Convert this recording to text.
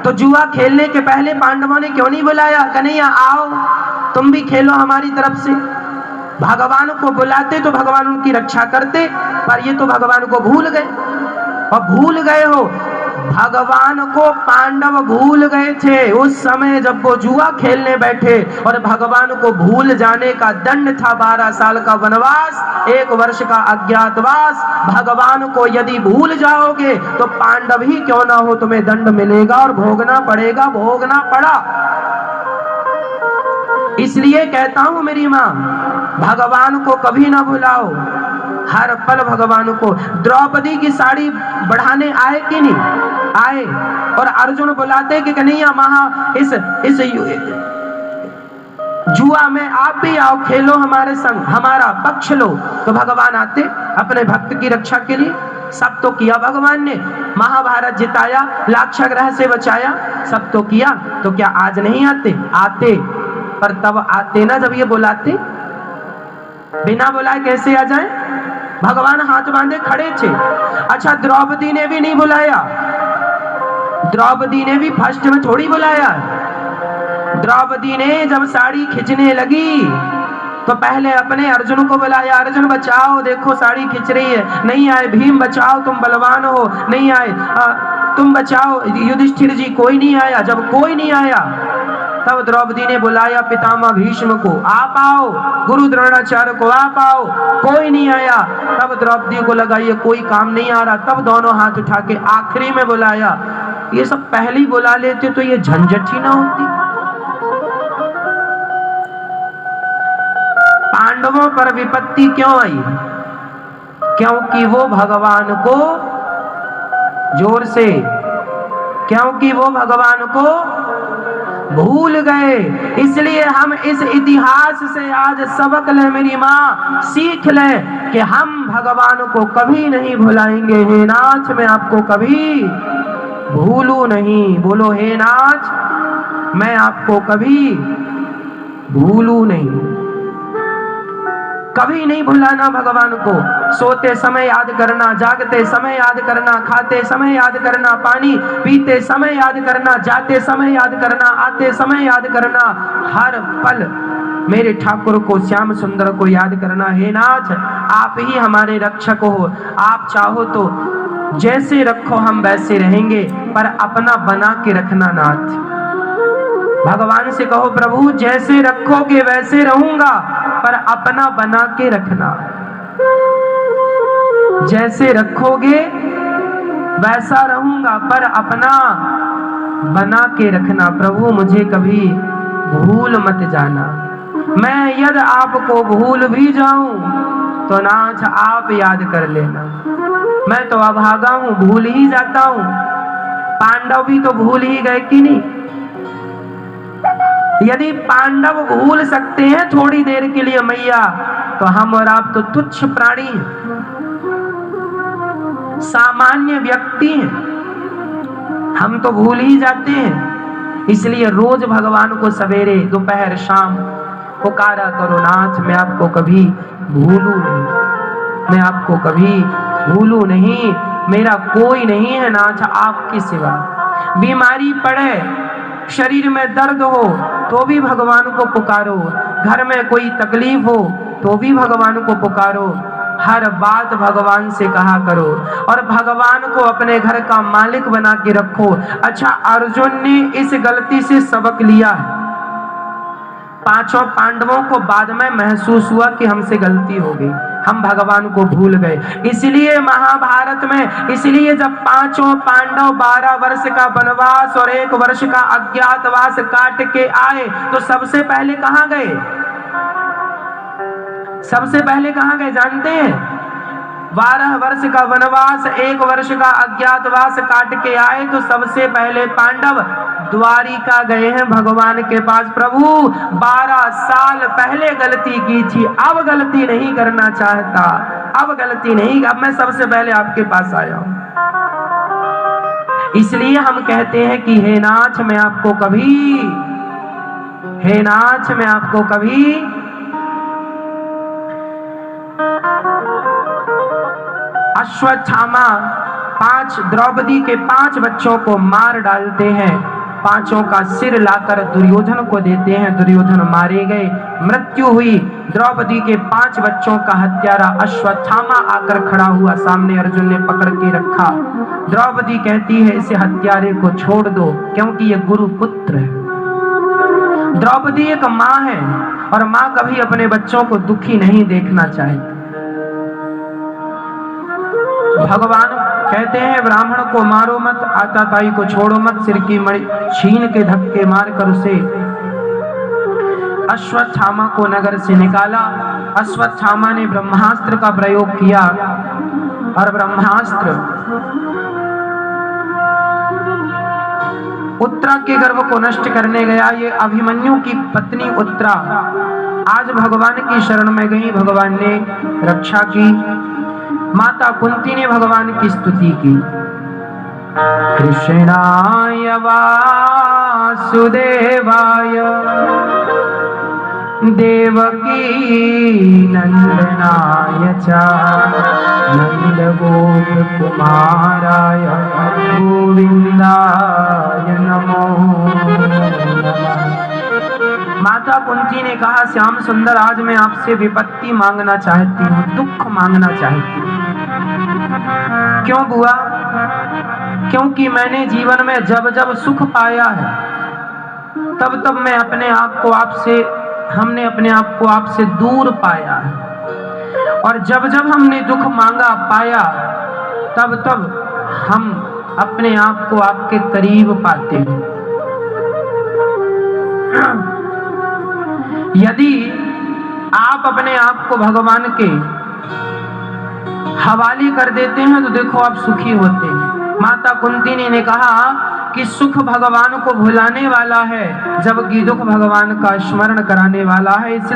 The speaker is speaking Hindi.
तो जुआ खेलने के पहले पांडवों ने क्यों नहीं बुलाया, कन्हैया आओ तुम भी खेलो हमारी तरफ से। भगवान को बुलाते तो भगवान उनकी रक्षा करते, पर ये तो भगवान को भूल गए। और भूल गए हो, भगवान को पांडव भूल गए थे उस समय जब वो जुआ खेलने बैठे, और भगवान को भूल जाने का दंड था 12 साल का वनवास, 1 वर्ष का अज्ञातवास। भगवान को यदि भूल जाओगे तो पांडव ही क्यों ना हो तुम्हें दंड मिलेगा और भोगना पड़ेगा, भोगना पड़ा। इसलिए कहता हूं मेरी मां, भगवान को कभी ना भुलाओ, हर पल भगवान को। द्रौपदी की साड़ी बढ़ाने आए कि नहीं आए, और अर्जुन बुलाते कि कन्हैया इस जुआ में आप भी आओ, खेलो हमारे संग, हमारा पक्ष लो। तो भगवान आते अपने भक्त की रक्षा के लिए। सब तो किया भगवान ने, महाभारत जिताया, लाक्षागृह से बचाया, सब तो किया। तो क्या आज नहीं आते? आते, पर तब आते ना जब ये बुलाते। बिना बुलाए कैसे आ जाए? भगवान हाथ बांधे खड़े थे। अच्छा, द्रौपदी ने भी नहीं बुलाया, द्रौपदी ने भी फर्स्ट में थोड़ी बुलाया। द्रौपदी ने जब साड़ी खींचने लगी तो पहले अपने अर्जुन को बुलाया, अर्जुन बचाओ, देखो साड़ी खींच रही है। नहीं आए। भीम बचाओ, तुम बलवान हो। नहीं आए। तुम बचाओ, युधिष्ठिर जी। कोई नहीं आया। जब कोई नहीं आया तब द्रौपदी ने बुलाया पितामह भीष्म को, आप आओ, गुरु द्रोणाचार्य को, आप आओ। कोई नहीं आया। तब द्रौपदी को लगा ये कोई काम नहीं आ रहा, तब दोनों हाथ उठा के आखिरी में बुलाया। ये सब पहले ही बुला लेते तो ये झंझट ही ना होती। पांडवों पर विपत्ति क्यों आई? क्योंकि वो भगवान को, जोर से, क्योंकि वो भगवान को भूल गए। इसलिए हम इस इतिहास से आज सबक लें मेरी मां, सीख लें कि हम भगवान को कभी नहीं भुलाएंगे। हे नाथ, मैं आपको कभी भूलू नहीं। बोलो, हे नाथ, मैं आपको कभी भूलू नहीं। कभी नहीं भुलाना भगवान को। सोते समय याद करना, जागते समय याद करना, खाते समय याद करना, पानी पीते समय याद करना, जाते समय याद करना, आते समय याद करना, हर पल मेरे ठाकुर को, श्याम सुंदर को याद करना। हे नाथ, आप ही हमारे रक्षक हो। आप चाहो तो जैसे रखो हम वैसे रहेंगे, पर अपना बना के रखना नाथ। भगवान से कहो, प्रभु जैसे रखोगे वैसे रहूंगा, पर अपना बना के रखना। जैसे रखोगे वैसा रहूंगा, पर अपना बना के रखना। प्रभु मुझे कभी भूल मत जाना। मैं यदि आपको भूल भी जाऊं तो नाथ आप याद कर लेना। मैं तो अभागा हूं, भूल ही जाता हूं। पांडव भी तो भूल ही गए कि नहीं? यदि पांडव भूल सकते हैं थोड़ी देर के लिए मैया, तो हम और आप तो तुच्छ प्राणी हैं, सामान्य व्यक्ति हैं, हम तो भूल ही जाते हैं। इसलिए रोज भगवान को सवेरे, दोपहर, शाम पुकारा करो, नाथ मैं आपको कभी भूलू नहीं, मैं आपको कभी भूलू नहीं। मेरा कोई नहीं है नाथ आपके सिवा। बीमारी पड़े, शरीर में दर्द हो तो भी भगवान को पुकारो, घर में कोई तकलीफ हो तो भी भगवान को पुकारो। हर बात भगवान से कहा करो और भगवान को अपने घर का मालिक बना के रखो। अच्छा, अर्जुन ने इस गलती से सबक लिया है। पांचों पांडवों को बाद में महसूस हुआ कि हमसे गलती हो गई, हम भगवान को भूल गए। इसलिए महाभारत में, इसलिए जब पांचों पांडव 12 वर्ष का वनवास और 1 वर्ष का अज्ञातवास काट के आए तो सबसे पहले कहां गए? सबसे पहले कहां गए जानते हैं? 12 वर्ष का वनवास, 1 वर्ष का अज्ञातवास काट के आए तो सबसे पहले पांडव द्वारिका गए हैं भगवान के पास। प्रभु 12 साल पहले गलती की थी, अब गलती नहीं करना चाहता, अब गलती नहीं, अब मैं सबसे पहले आपके पास आया हूं। इसलिए हम कहते हैं कि हे नाथ मैं आपको कभी, हे नाथ मैं आपको कभी अश्वत्थामा 5 द्रौपदी के 5 बच्चों को मार डालते हैं पांचों का सिर लाकर दुर्योधन को देते हैं। दुर्योधन मारे गए, मृत्यु हुई। द्रौपदी के 5 बच्चों का हत्यारा अश्वत्थामा आकर खड़ा हुआ, सामने अर्जुन ने पकड़ के रखा। द्रौपदी कहती है इसे हत्यारे को छोड़ दो, क्योंकि ये गुरु पुत्र है। द्रौपदी एक माँ है और माँ कभी अपने बच्चों को दुखी नहीं देखना चाहती। भगवान कहते हैं ब्राह्मण को मारो मत, आताताई को छोड़ो मत, सिर की मणि छीन के धक्के मारकर उसे अश्वत्थामा को नगर से निकाला। अश्वत्थामा ने ब्रह्मास्त्र का प्रयोग किया और ब्रह्मास्त्र उत्तरा के गर्भ को नष्ट करने गया। ये अभिमन्यु की पत्नी उत्तरा आज भगवान की शरण में गई, भगवान ने रक्षा की। माता कुंती ने भगवान की स्तुति की। कृष्णाय वासुदेवाय देवकी नंदनाय च नंदगोप कुमाराय गोविंदाय नमो नमः। माता कुंती ने कहा श्याम सुंदर आज मैं आपसे विपत्ति मांगना चाहती हूँ, दुख मांगना चाहती हूँ। क्यों बुआ? क्योंकि मैंने जीवन में जब जब सुख पाया है तब तब मैं अपने आप को आपसे, हमने अपने आप को आपसे दूर पाया है, और जब जब हमने दुख मांगा पाया तब तब हम अपने आप को आपके करीब पाते हैं। यदि आप अपने आप को भगवान के हवाले कर देते हैं तो देखो आप सुखी होते हैं। माता कुंती ने कहा कि सुख भगवान को भुलाने वाला है, जबकि दुख भगवान का स्मरण कराने वाला है।